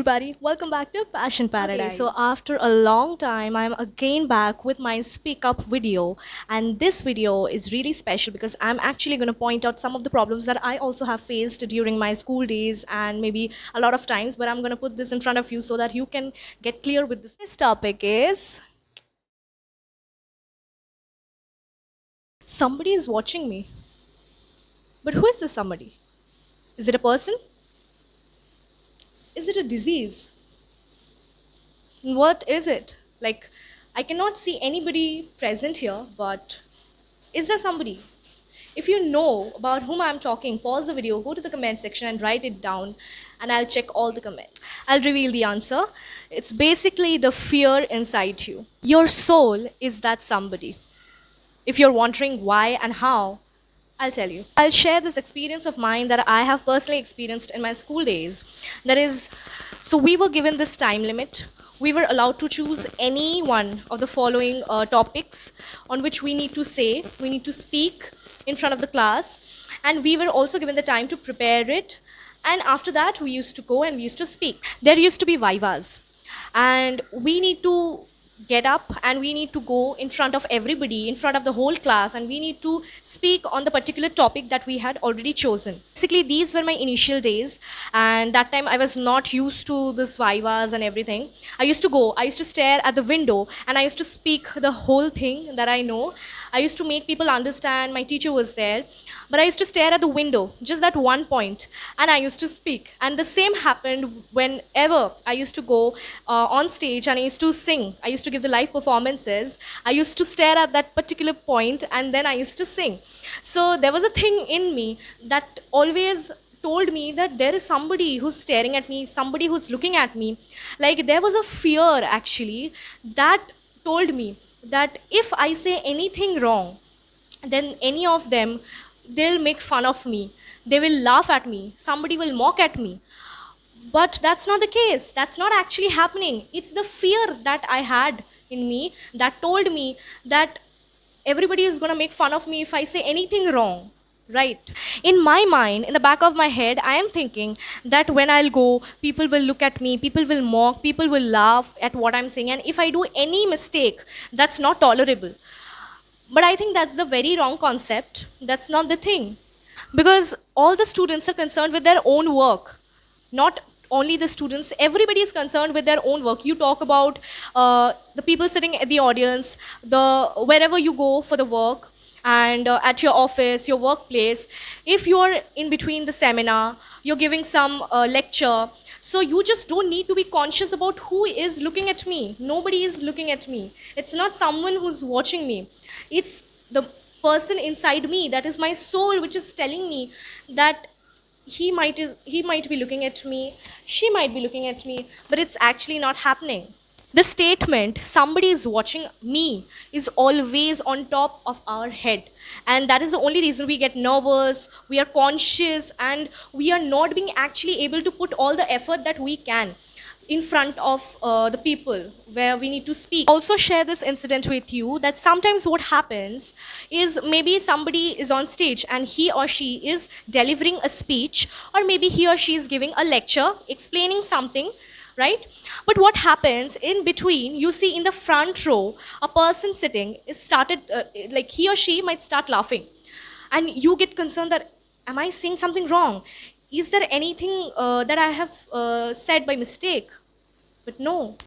everybody, welcome back to Passion Paradise. Okay, So after a long time, I'm again back with my speak up video, and this video is really special because I'm actually going to point out some of the problems that I also have faced during my school days and maybe a lot of times, but I'm going to put this in front of you so that you can get clear with this. This topic is somebody is watching me. But who is this somebody? Is it a person? Is it a disease? What is it? Like, I cannot see anybody present here, but is there somebody? If you know about whom I'm talking, pause the video, go to the comment section and write it down, and I'll check all the comments. I'll reveal the answer. It's basically the fear inside you. Your soul is that somebody. If you're wondering why and how, I'll tell you. I'll share this experience of mine that I have personally experienced in my school days. That is, so we were given this time limit. We were allowed to choose any one of the following topics on which we need to say, we need to speak in front of the class, and we were also given the time to prepare it. And after that, we used to go and we used to speak. There used to be vivas, and we need to get up and we need to go in front of everybody, in front of the whole class, and we need to speak on the particular topic that we had already chosen. Basically, these were my initial days, and that time I was not used to this vivas and everything. I used to stare at the window, and I used to speak the whole thing that I know. I used to make people understand. My teacher was there, but I used to stare at the window, just that one point, and I used to speak. And the same happened whenever I used to go on stage and I used to sing. I used to give the live performances. I used to stare at that particular point and then I used to sing. So there was a thing in me that always told me that there is somebody who's staring at me, somebody who's looking at me. Like there was a fear actually that told me that if I say anything wrong, then any of them, they'll make fun of me, they will laugh at me, somebody will mock at me. But that's not the case, that's not actually happening. It's the fear that I had in me that told me that everybody is going to make fun of me if I say anything wrong, right? In my mind, in the back of my head, I am thinking that when I'll go, people will look at me, people will mock, people will laugh at what I'm saying, and if I do any mistake, that's not tolerable. But I think that's the very wrong concept. That's not the thing. Because all the students are concerned with their own work. Not only the students, everybody is concerned with their own work. You talk about the people sitting at the audience, wherever you go for the work, and at your office, your workplace. If you're in between the seminar, you're giving some lecture, so you just don't need to be conscious about who is looking at me. Nobody is looking at me. It's not someone who's watching me. It's the person inside me, that is my soul, which is telling me that he might be looking at me, she might be looking at me, but it's actually not happening. The statement, somebody is watching me, is always on top of our head. And that is the only reason we get nervous, we are conscious, and we are not being actually able to put all the effort that we can in front of the people where we need to speak. Also share this incident with you that sometimes what happens is maybe somebody is on stage and he or she is delivering a speech, or maybe he or she is giving a lecture explaining something, right? But what happens in between, you see in the front row, a person sitting is started, like he or she might start laughing. And you get concerned that, am I saying something wrong? Is there anything that I have said by mistake? But no.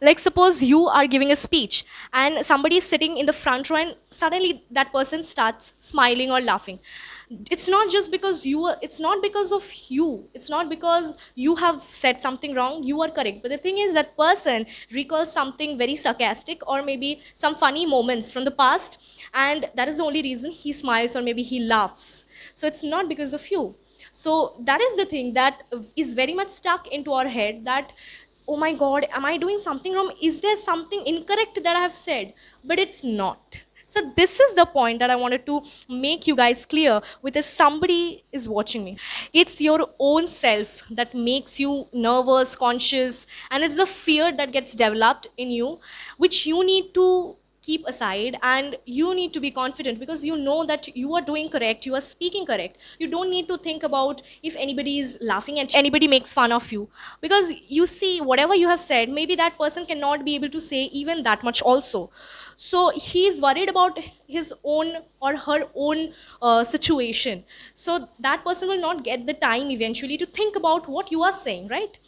Like suppose you are giving a speech and somebody is sitting in the front row and suddenly that person starts smiling or laughing. It's not just because it's not because of you. It's not because you have said something wrong, you are correct. But the thing is that person recalls something very sarcastic or maybe some funny moments from the past, and that is the only reason he smiles or maybe he laughs. So it's not because of you. So that is the thing that is very much stuck into our head, that oh my god, am I doing something wrong? Is there something incorrect that I have said? But it's not. So this is the point that I wanted to make you guys clear with this: somebody is watching me. It's your own self that makes you nervous, conscious, and it's the fear that gets developed in you, which you need to keep aside, and you need to be confident because you know that you are doing correct, you are speaking correct. You don't need to think about if anybody is laughing at anybody makes fun of you, because you see whatever you have said, maybe that person cannot be able to say even that much also. So he's worried about his own or her own situation. So that person will not get the time eventually to think about what you are saying, right?